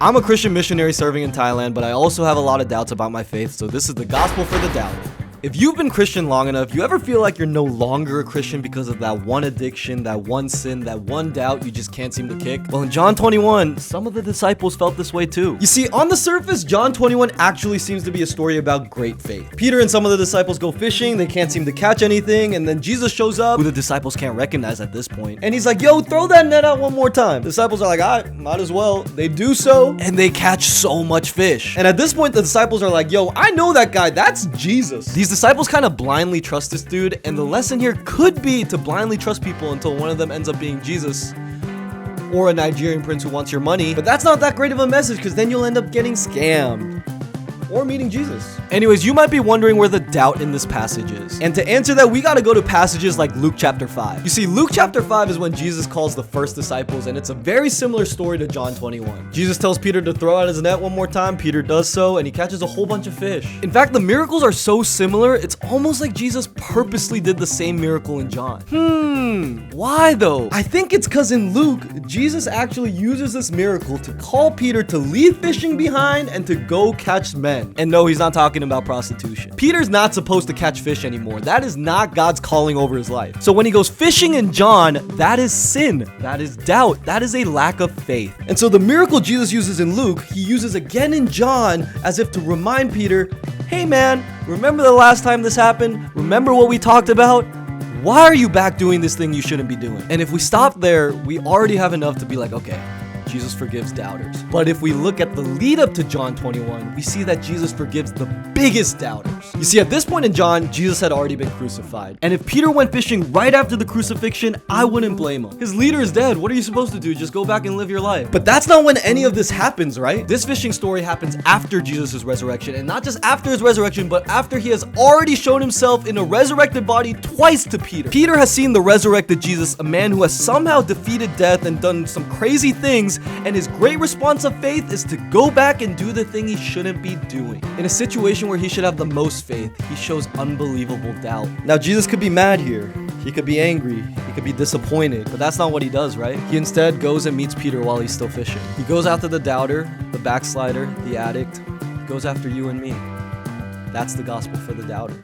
I'm a Christian missionary serving in Thailand, but I also have a lot of doubts about my faith, so this is the gospel for the doubter. If you've been Christian long enough, you ever feel like you're no longer a Christian because of that one addiction, that one sin, that one doubt you just can't seem to kick? Well, in John 21, some of the disciples felt this way too. You see, on the surface, John 21 actually seems to be a story about great faith. Peter and some of the disciples go fishing, they can't seem to catch anything, and then Jesus shows up, who the disciples can't recognize at this point. And he's like, yo, throw that net out one more time. The disciples are like, all right, might as well. They do so, and they catch so much fish. And at this point, the disciples are like, yo, I know that guy, that's Jesus. These disciples kind of blindly trust this dude, and the lesson here could be to blindly trust people until one of them ends up being Jesus or a Nigerian prince who wants your money. But that's not that great of a message, because then you'll end up getting scammed or meeting Jesus. Anyways, you might be wondering where the doubt in this passage is. And to answer that, we gotta go to passages like Luke chapter 5. You see, Luke chapter 5 is when Jesus calls the first disciples, and it's a very similar story to John 21. Jesus tells Peter to throw out his net one more time. Peter does so, and he catches a whole bunch of fish. In fact, the miracles are so similar, it's almost like Jesus purposely did the same miracle in John. Why though? I think it's because in Luke, Jesus actually uses this miracle to call Peter to leave fishing behind and to go catch men. And no, he's not talking about prostitution. Peter's not supposed to catch fish anymore. That is not God's calling over his life. So when he goes fishing in John, that is sin. That is doubt. That is a lack of faith. And so the miracle Jesus uses in Luke, he uses again in John as if to remind Peter, hey man, remember the last time this happened? Remember what we talked about? Why are you back doing this thing you shouldn't be doing? And if we stop there, we already have enough to be like, okay, Jesus forgives doubters. But if we look at the lead up to John 21, we see that Jesus forgives the biggest doubters. You see, at this point in John, Jesus had already been crucified. And if Peter went fishing right after the crucifixion, I wouldn't blame him. His leader is dead. What are you supposed to do? Just go back and live your life. But that's not when any of this happens, right? This fishing story happens after Jesus' resurrection. And not just after his resurrection, but after he has already shown himself in a resurrected body twice to Peter. Peter has seen the resurrected Jesus, a man who has somehow defeated death and done some crazy things, and his great response of faith is to go back and do the thing he shouldn't be doing. In a situation where he should have the most faith, he shows unbelievable doubt. Now, Jesus could be mad here. He could be angry. He could be disappointed, but that's not what he does, right? He instead goes and meets Peter while he's still fishing. He goes after the doubter, the backslider, the addict. He goes after you and me. That's the gospel for the doubter.